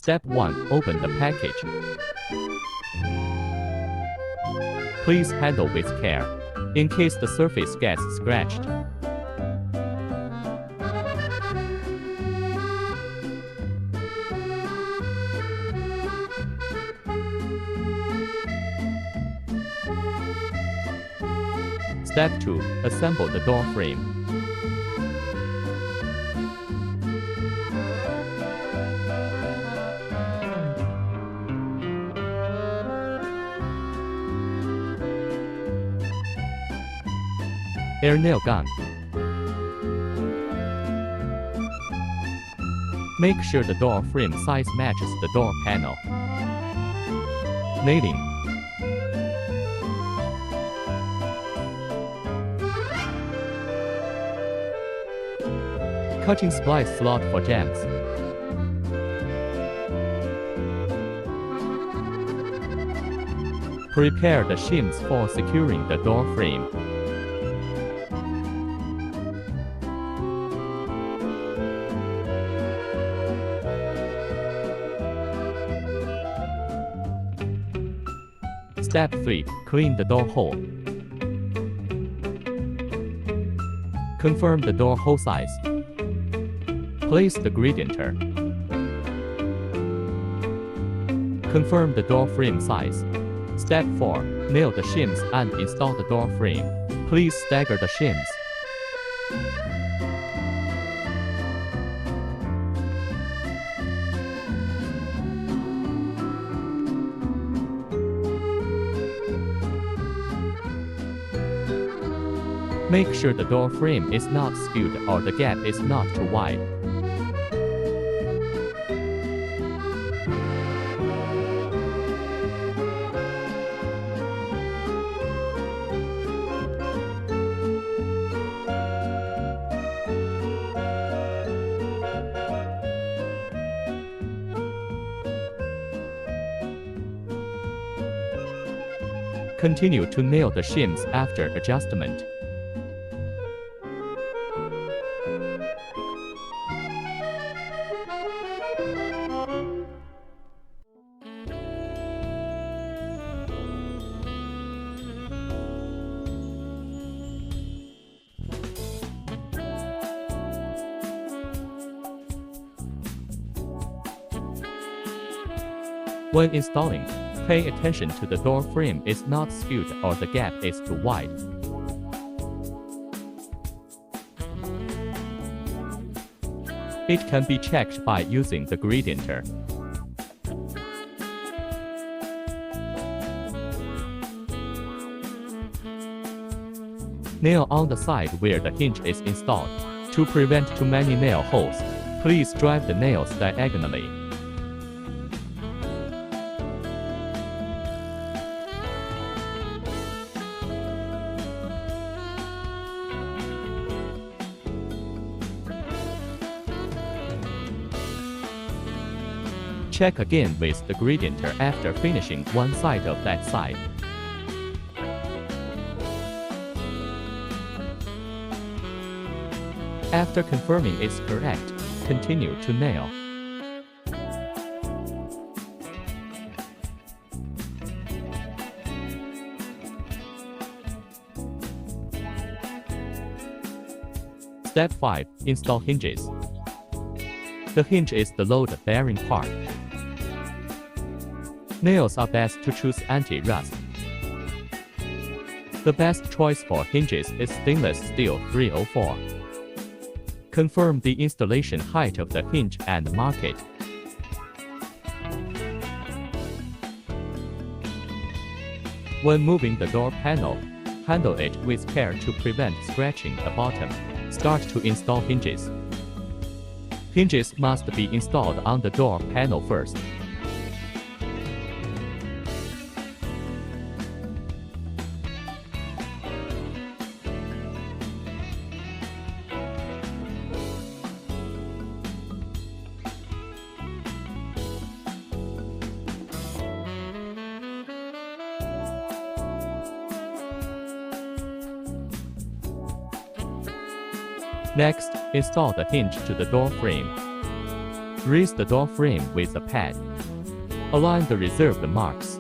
Step 1. Open the package. Please handle with care, in case the surface gets scratched. Step 2. Assemble the door frame. Air nail gun. Make sure the door frame size matches the door panel. Nailing. Cutting splice slot for jambs. Prepare the shims for securing the door frame. Step 3. Clean the door hole. Confirm the door hole size. Place the gridienter. Confirm the door frame size. Step 4. Nail the shims and install the door frame. Please stagger the shims. Make sure the door frame is not skewed or the gap is not too wide. Continue to nail the shims after adjustment. When installing, pay attention to the door frame is not skewed or the gap is too wide. It can be checked by using the gridienter. Nail on the side where the hinge is installed. To prevent too many nail holes, please drive the nails diagonally. Check again with the gridienter after finishing one side of that side. After confirming it's correct, continue to nail. Step 5. Install hinges. The hinge is the load-bearing part. Nails are best to choose anti-rust. The best choice for hinges is stainless steel 304. Confirm the installation height of the hinge and mark it. When moving the door panel, handle it with care to prevent scratching the bottom. Start to install hinges. Hinges must be installed on the door panel first. Next, install the hinge to the door frame. Raise the door frame with a pad. Align the reserved marks.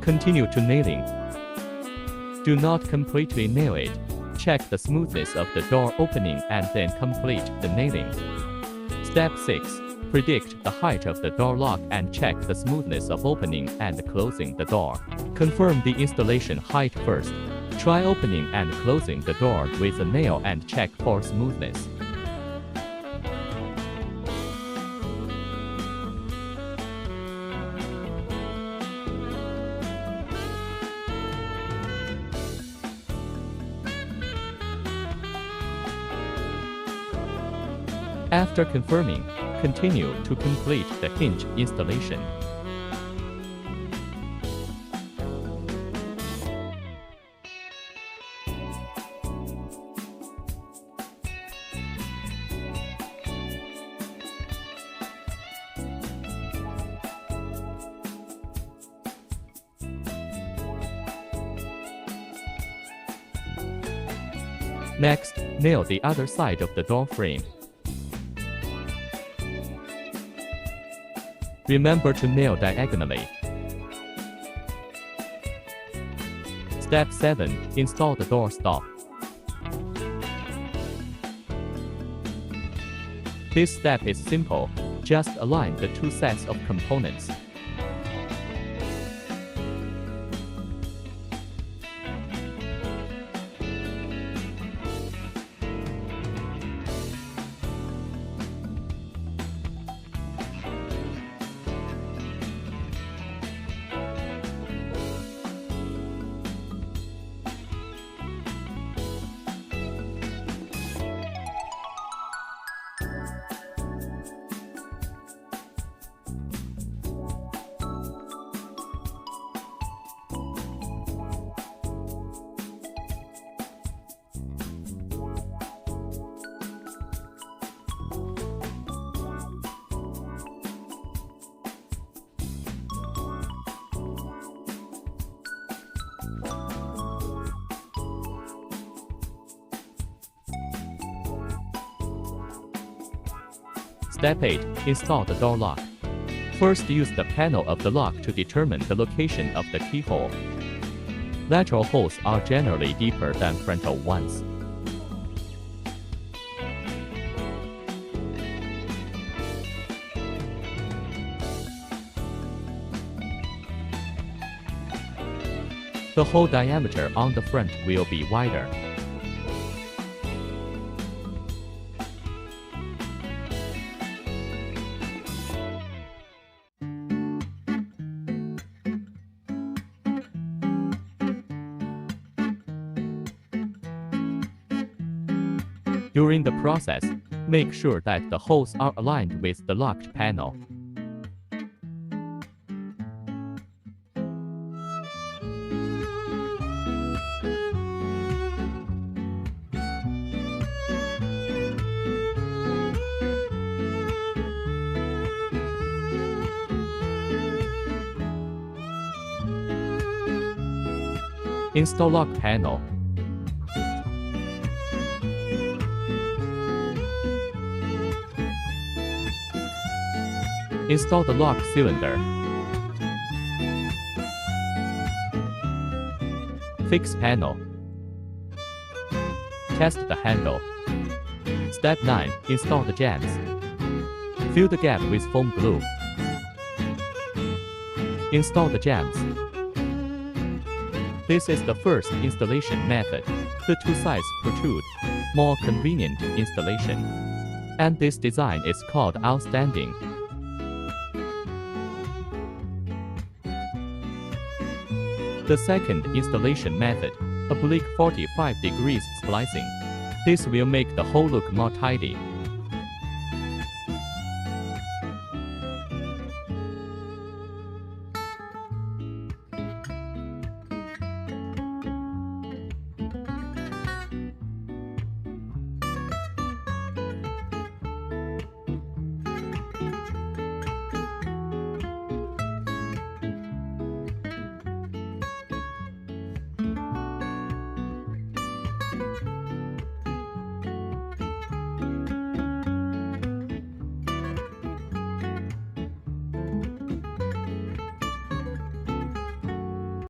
Continue to nailing. Do not completely nail it. Check the smoothness of the door opening and then complete the nailing. Step 6. Predict the height of the door lock and check the smoothness of opening and closing the door. Confirm the installation height first. Try opening and closing the door with a nail and check for smoothness. After confirming, continue to complete the hinge installation. Next, nail the other side of the door frame. Remember to nail diagonally. Step 7. Install the door stop. This step is simple. Just align the two sets of components. Step 8. Install the door lock. First, use the panel of the lock to determine the location of the keyhole. Lateral holes are generally deeper than frontal ones. The hole diameter on the front will be wider. During the process, make sure that the holes are aligned with the locked panel. Install lock panel. Install the lock cylinder. Fix panel. Test the handle. Step 9. Install the jambs. Fill the gap with foam glue. Install the jambs. This is the first installation method. The two sides protrude. More convenient installation. And this design is called outstanding. The second installation method, oblique 45 degrees splicing. This will make the hole look more tidy.